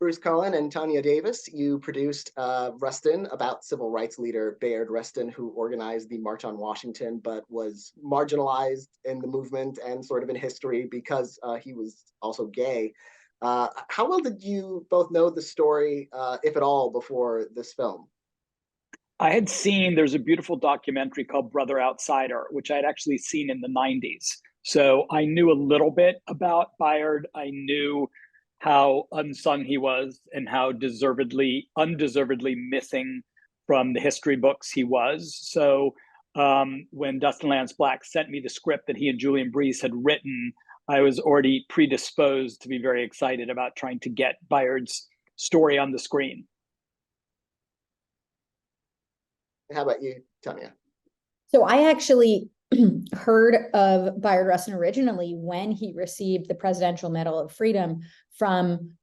Bruce Cohen and Tonia Davis, you produced Rustin, about civil rights leader Bayard Rustin, who organized the March on Washington, but was marginalized in the movement and sort of in history because he was also gay. How well did you both know the story, if at all, before this film? I had seen there's a beautiful documentary called Brother Outsider, which I'd actually seen in the 90s. So I knew a little bit about Bayard. I knew how unsung he was and how undeservedly missing from the history books he was. So when Dustin Lance Black sent me the script that he and Julian Breese had written, I was already predisposed to be very excited about trying to get Bayard's story on the screen. How about you, Tanya? So I actually heard of Bayard Rustin originally when he received the Presidential Medal of Freedom from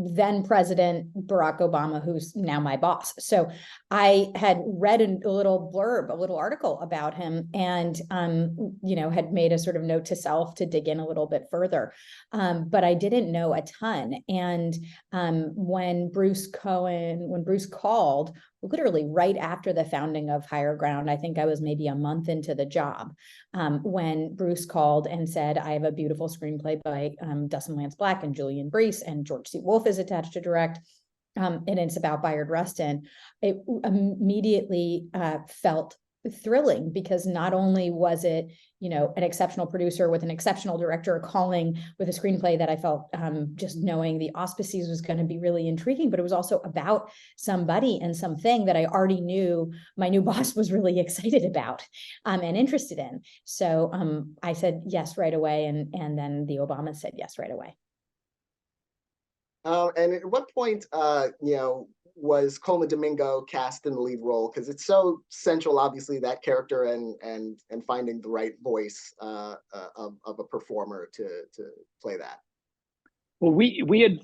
then President Barack Obama, who's now my boss. So I had read a little blurb, a little article about him, and had made a sort of note to self to dig in a little bit further. But I didn't know a ton. And when Bruce called, literally right after the founding of Higher Ground, I think I was maybe a month into the job, when Bruce called and said, I have a beautiful screenplay by Dustin Lance Black and Julian Breese, and George C. Wolfe is attached to direct, and it's about Bayard Rustin. It immediately felt thrilling, because not only was it, an exceptional producer with an exceptional director calling with a screenplay that I felt just knowing the auspices was going to be really intriguing, but it was also about somebody and something that I already knew my new boss was really excited about and interested in. So I said yes right away, and then the Obamas said yes right away. And at what point, was Coleman Domingo cast in the lead role? Because it's so central, obviously, that character and finding the right voice of a performer to play that. Well, we had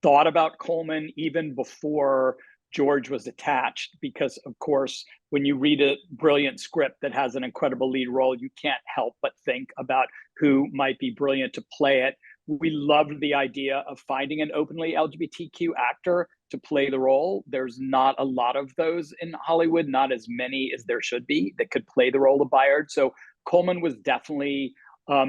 thought about Coleman even before George was attached, because, of course, when you read a brilliant script that has an incredible lead role, you can't help but think about who might be brilliant to play it. We loved the idea of finding an openly LGBTQ actor to play the role. There's not a lot of those in Hollywood, not as many as there should be, that could play the role of Bayard. So Coleman was definitely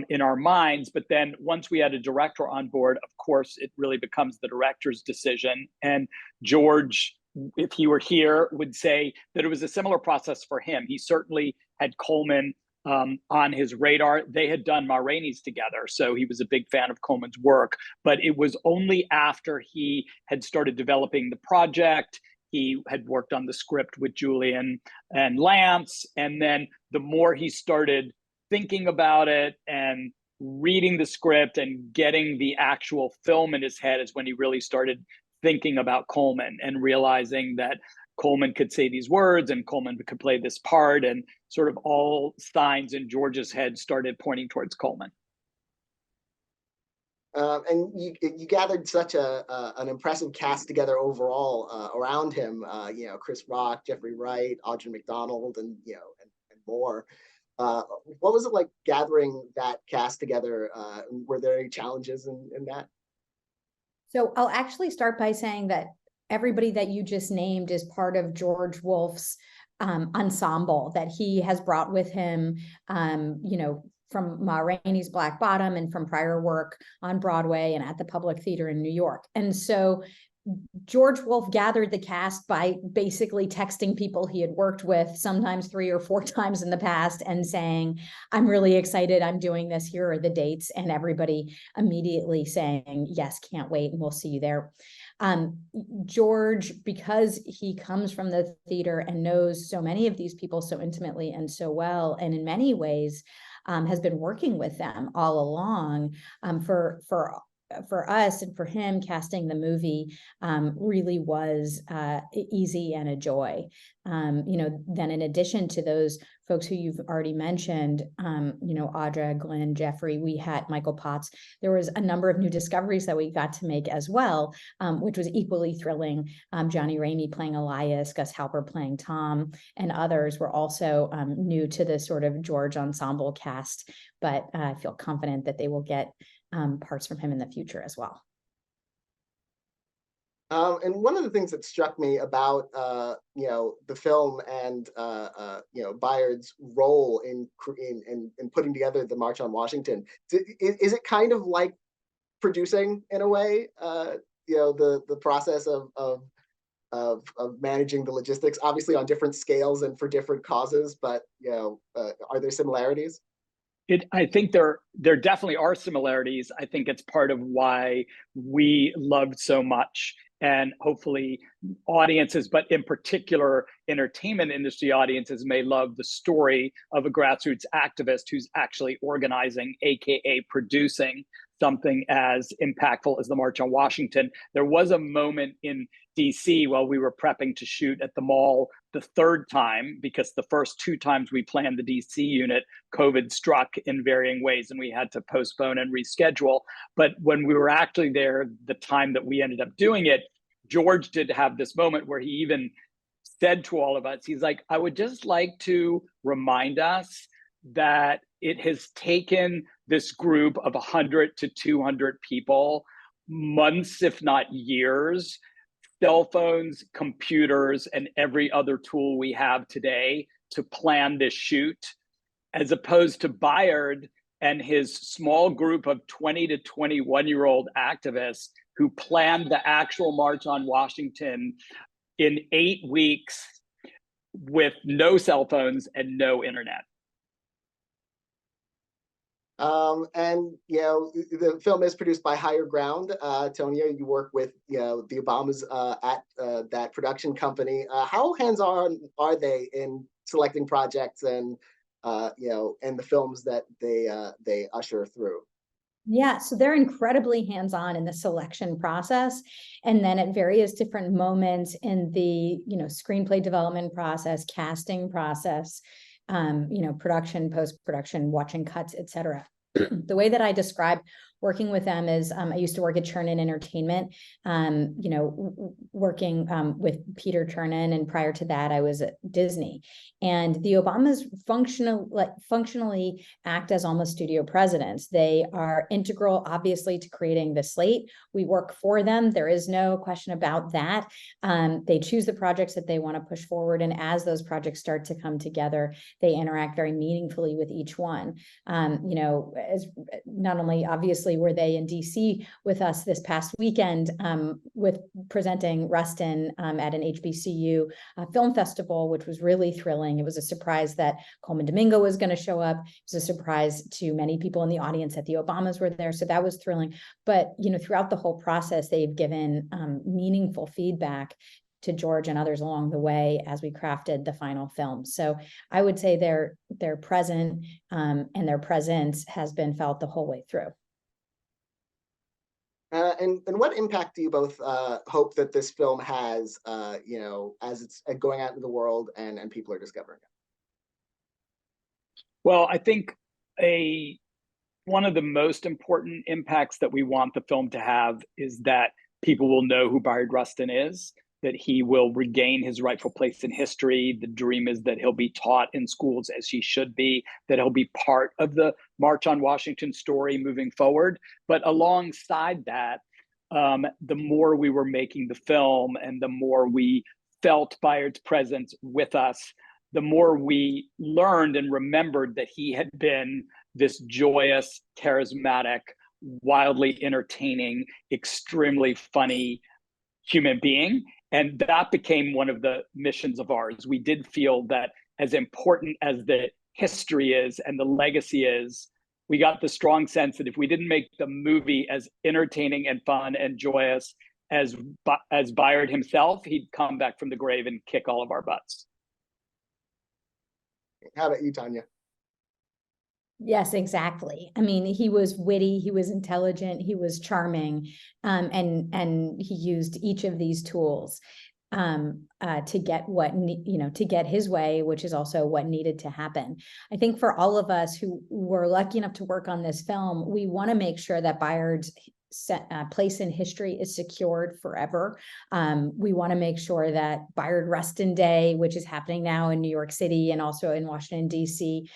in our minds. But then once we had a director on board, of course, it really becomes the director's decision. And George, if he were here, would say that it was a similar process for him. He certainly had Coleman on his radar. They had done Ma Rainey's together, so he was a big fan of Coleman's work. But it was only after he had started developing the project, he had worked on the script with Julian and Lance, and then the more he started thinking about it and reading the script and getting the actual film in his head is when he really started thinking about Coleman and realizing that Coleman could say these words and Coleman could play this part, and sort of all signs in George's head started pointing towards Coleman. And you gathered such an impressive cast together overall around him. Chris Rock, Jeffrey Wright, Audra McDonald, and more. What was it like gathering that cast together? Were there any challenges in that? So I'll actually start by saying that everybody that you just named is part of George Wolfe's ensemble that he has brought with him, from Ma Rainey's Black Bottom and from prior work on Broadway and at the Public Theater in New York. And so George Wolfe gathered the cast by basically texting people he had worked with, sometimes 3 or 4 times in the past, and saying, I'm really excited, I'm doing this, here are the dates, and everybody immediately saying, yes, can't wait, and we'll see you there. George, because he comes from the theater and knows so many of these people so intimately and so well, and in many ways has been working with them all along, for us and for him, casting the movie really was easy and a joy. Then in addition to those folks who you've already mentioned, Audra, Glenn, Jeffrey, we had Michael Potts. There was a number of new discoveries that we got to make as well, which was equally thrilling. Johnny Ramey playing Elias, Gus Halper playing Tom, and others were also new to the sort of George ensemble cast, but I feel confident that they will get parts from him in the future as well. And one of the things that struck me about the film and Bayard's role in putting together the March on Washington, is it kind of like producing in a way? The process of managing the logistics, obviously on different scales and for different causes, but are there similarities? I think there definitely are similarities. I think it's part of why we loved so much, and hopefully audiences, but in particular entertainment industry audiences, may love the story of a grassroots activist who's actually organizing, aka producing, something as impactful as the March on Washington. There was a moment in DC while we were prepping to shoot at the mall the third time, because the first two times we planned the DC unit, COVID struck in varying ways and we had to postpone and reschedule. But when we were actually there, the time that we ended up doing it, George did have this moment where he even said to all of us, he's like, I would just like to remind us that it has taken this group of 100 to 200 people months, if not years, cell phones, computers, and every other tool we have today to plan this shoot, as opposed to Bayard and his small group of 20 to 21-year-old activists who planned the actual March on Washington in 8 weeks with no cell phones and no internet. The film is produced by Higher Ground. Tonia, you work with the Obamas at that production company. How hands-on are they in selecting projects and and the films that they usher through? Yeah, so they're incredibly hands-on in the selection process. And then at various different moments in the, screenplay development process, casting process, production, post-production, watching cuts, etc. The way that I describe working with them is I used to work at Chernin Entertainment, working with Peter Chernin, and prior to that I was at Disney. And the Obamas functionally act as almost studio presidents. They are integral, obviously, to creating the slate. We work for them. There is no question about that. They choose the projects that they want to push forward, and as those projects start to come together, they interact very meaningfully with each one. As not only obviously were they in DC with us this past weekend with presenting Rustin at an HBCU film festival, which was really thrilling. It was a surprise that Coleman Domingo was going to show up. It was a surprise to many people in the audience that the Obamas were there. So that was thrilling. But, throughout the whole process, they've given meaningful feedback to George and others along the way as we crafted the final film. So I would say they're present, and their presence has been felt the whole way through. And what impact do you both hope that this film has, as it's going out into the world and people are discovering it? Well, I think one of the most important impacts that we want the film to have is that people will know who Bayard Rustin is, that he will regain his rightful place in history. The dream is that he'll be taught in schools as he should be, that he'll be part of the March on Washington story moving forward. But alongside that, the more we were making the film and the more we felt Bayard's presence with us, the more we learned and remembered that he had been this joyous, charismatic, wildly entertaining, extremely funny human being. And that became one of the missions of ours. We did feel that as important as the history is and the legacy is, we got the strong sense that if we didn't make the movie as entertaining and fun and joyous as Bayard himself, he'd come back from the grave and kick all of our butts. How about you, Tonia? Yes, exactly. I mean, he was witty, he was intelligent, he was charming, and he used each of these tools to get to get his way, which is also what needed to happen. I think for all of us who were lucky enough to work on this film, we want to make sure that Bayard's place in history is secured forever. We want to make sure that Bayard Rustin Day, which is happening now in New York City and also in Washington, D.C.,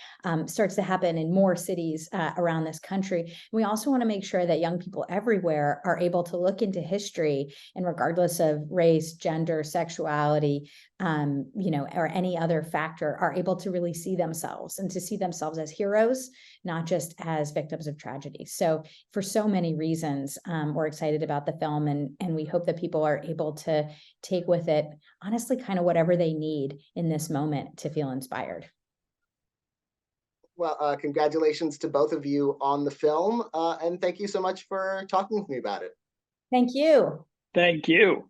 starts to happen in more cities around this country. We also want to make sure that young people everywhere are able to look into history, and regardless of race, gender, sexuality, or any other factor, are able to really see themselves and to see themselves as heroes, not just as victims of tragedy. So for so many reasons, we're excited about the film, and we hope that people are able to take with it, honestly, kind of whatever they need in this moment to feel inspired. Well, congratulations to both of you on the film, and thank you so much for talking with me about it. Thank you. Thank you.